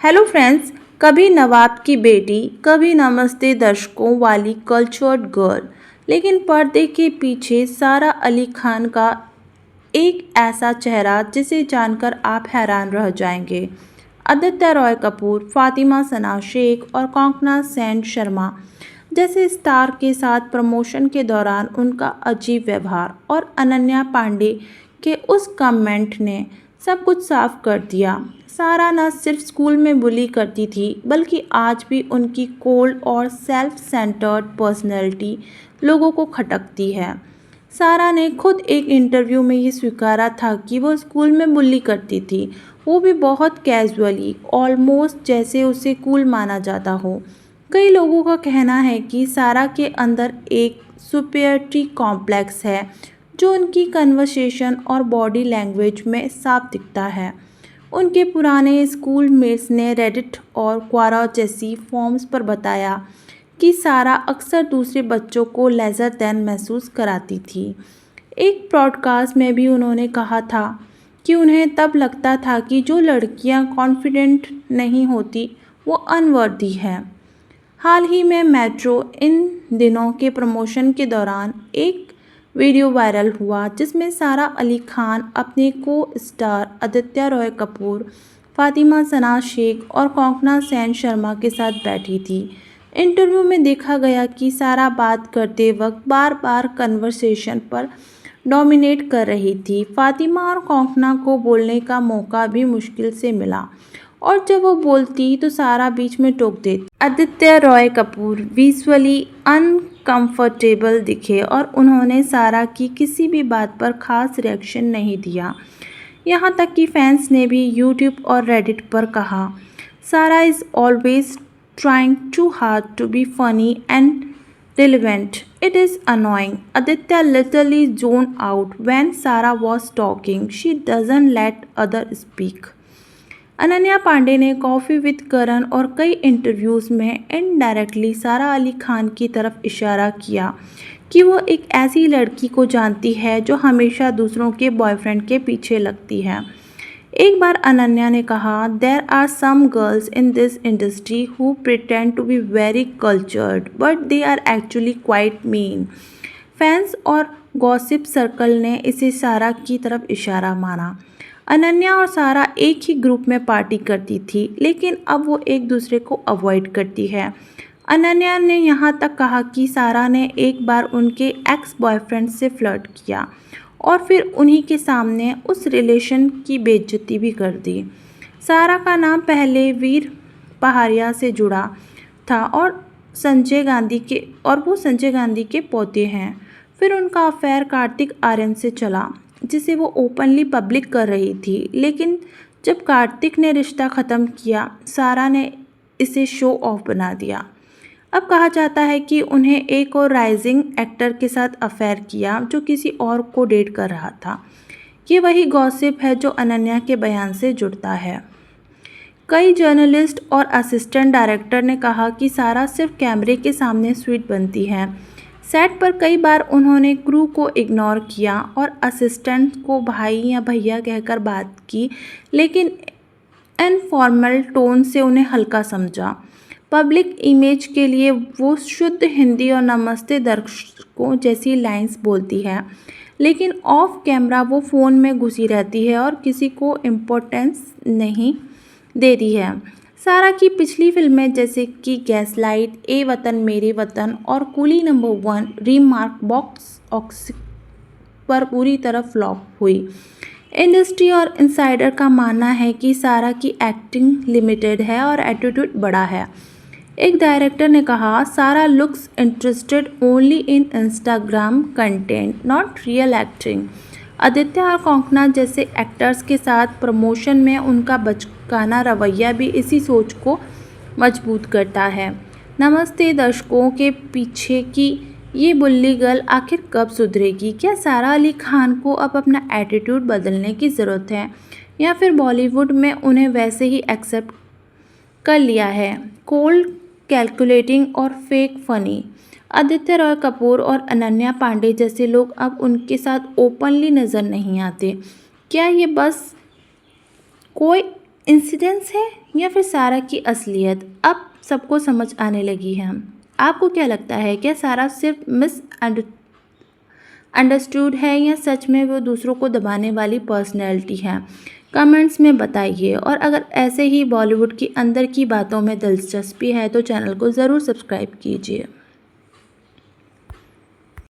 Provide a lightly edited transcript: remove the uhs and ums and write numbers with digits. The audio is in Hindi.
हेलो फ्रेंड्स, कभी नवाब की बेटी, कभी नमस्ते दर्शकों वाली कल्चर्ड गर्ल, लेकिन पर्दे के पीछे सारा अली खान का एक ऐसा चेहरा जिसे जानकर आप हैरान रह जाएंगे। आदित्य रॉय कपूर, फातिमा सना शेख और कोंकणा सेन शर्मा जैसे स्टार के साथ प्रमोशन के दौरान उनका अजीब व्यवहार और अनन्या पांडे के उस कमेंट ने सब कुछ साफ कर दिया। सारा न सिर्फ स्कूल में बुली करती थी, बल्कि आज भी उनकी कोल्ड और सेल्फ सेंटर्ड पर्सनैलिटी लोगों को खटकती है। सारा ने खुद एक इंटरव्यू में ये स्वीकारा था कि वो स्कूल में बुली करती थी, वो भी बहुत कैजुअली, ऑलमोस्ट जैसे उसे कूल माना जाता हो। कई लोगों का कहना है कि सारा के अंदर एक सुपीरियरिटी कॉम्प्लेक्स है, जो उनकी कन्वर्सेशन और बॉडी लैंग्वेज में साफ दिखता है। उनके पुराने स्कूल मेट्स ने रेडिट और क्वारा जैसी फॉर्म्स पर बताया कि सारा अक्सर दूसरे बच्चों को लेज़र देन महसूस कराती थी। एक पॉडकास्ट में भी उन्होंने कहा था कि उन्हें तब लगता था कि जो लड़कियां कॉन्फिडेंट नहीं होती वो अनवर्दी हैं। हाल ही में मेट्रो इन दिनों के प्रमोशन के दौरान एक वीडियो वायरल हुआ जिसमें सारा अली खान अपने को स्टार आदित्य रॉय कपूर, फातिमा सना शेख और कोंकणा सेन शर्मा के साथ बैठी थी। इंटरव्यू में देखा गया कि सारा बात करते वक्त बार बार कन्वर्सेशन पर डोमिनेट कर रही थी। फातिमा और कोंकणा को बोलने का मौका भी मुश्किल से मिला और जब वो बोलती तो सारा बीच में टोक देती। आदित्य रॉय कपूर विजुअली अनकंफर्टेबल दिखे और उन्होंने सारा की किसी भी बात पर खास रिएक्शन नहीं दिया। यहाँ तक कि फैंस ने भी यूट्यूब और रेडिट पर कहा, Sara is always trying too hard to be funny and relevant. It is annoying. Aditya literally zoned out when Sarah was talking. She doesn't let others speak. Ananya Pandey ने कॉफ़ी विद करण और कई इंटरव्यूज़ में इनडायरेक्टली सारा अली खान की तरफ इशारा किया कि वो एक ऐसी लड़की को जानती है जो हमेशा दूसरों के बॉयफ्रेंड के पीछे लगती है। एक बार अनन्या ने कहा, there are some girls in this industry who pretend to be very cultured but they are actually quite mean. Fans और गॉसिप सर्कल ने इसे सारा की तरफ इशारा माना। अनन्या और सारा एक ही ग्रुप में पार्टी करती थी, लेकिन अब वो एक दूसरे को अवॉइड करती है। अनन्या ने यहाँ तक कहा कि सारा ने एक बार उनके एक्स बॉयफ्रेंड से फ्लर्ट किया और फिर उन्हीं के सामने उस रिलेशन की बेइज्जती भी कर दी। सारा का नाम पहले वीर पहाड़िया से जुड़ा था और वो संजय गांधी के पोते हैं। फिर उनका अफेयर कार्तिक आर्यन से चला, जिसे वो ओपनली पब्लिक कर रही थी, लेकिन जब कार्तिक ने रिश्ता ख़त्म किया, सारा ने इसे शो ऑफ बना दिया। अब कहा जाता है कि उन्हें एक और राइजिंग एक्टर के साथ अफेयर किया जो किसी और को डेट कर रहा था। ये वही गॉसिप है जो अनन्या के बयान से जुड़ता है। कई जर्नलिस्ट और असिस्टेंट डायरेक्टर ने कहा कि सारा सिर्फ कैमरे के सामने स्वीट बनती है। सेट पर कई बार उन्होंने क्रू को इग्नोर किया और असिस्टेंट को भाई या भैया कहकर बात की, लेकिन इनफॉर्मल टोन से उन्हें हल्का समझा। पब्लिक इमेज के लिए वो शुद्ध हिंदी और नमस्ते दर्शकों जैसी लाइंस बोलती है, लेकिन ऑफ कैमरा वो फ़ोन में घुसी रहती है और किसी को इम्पोर्टेंस नहीं देती है। सारा की पिछली फिल्में जैसे कि गैसलाइट, ए वतन मेरे वतन और coolie number 1 remark box office पर पूरी तरह फ्लॉप हुई। इंडस्ट्री और इनसाइडर का मानना है कि सारा की एक्टिंग लिमिटेड है और एटीट्यूड बड़ा है। एक डायरेक्टर ने कहा, सारा looks interested only in Instagram content, not real acting. Aditya और कोंकणा जैसे एक्टर्स के साथ प्रमोशन में उनका बचकाना रवैया भी इसी सोच को मजबूत करता है। नमस्ते दर्शकों के पीछे की ये बुल्ली गर्ल आखिर कब सुधरेगी? क्या सारा अली खान को अब अपना एटीट्यूड बदलने की ज़रूरत है, या फिर बॉलीवुड में उन्हें वैसे ही एक्सेप्ट कर लिया है? कोल्ड, कैलकुलेटिंग और फेक फनी। आदित्य रॉय कपूर और अनन्या पांडे जैसे लोग अब उनके साथ ओपनली नज़र नहीं आते। क्या ये बस कोई इंसिडेंस है या फिर सारा की असलियत, अब सबको समझ आने लगी है। आपको क्या लगता है, क्या सारा सिर्फ अंडरस्टूड है या सच में वो दूसरों को दबाने वाली पर्सनैलिटी है? कमेंट्स में बताइए। और अगर ऐसे ही बॉलीवुड की अंदर की बातों में दिलचस्पी है तो चैनल को ज़रूर सब्सक्राइब कीजिए।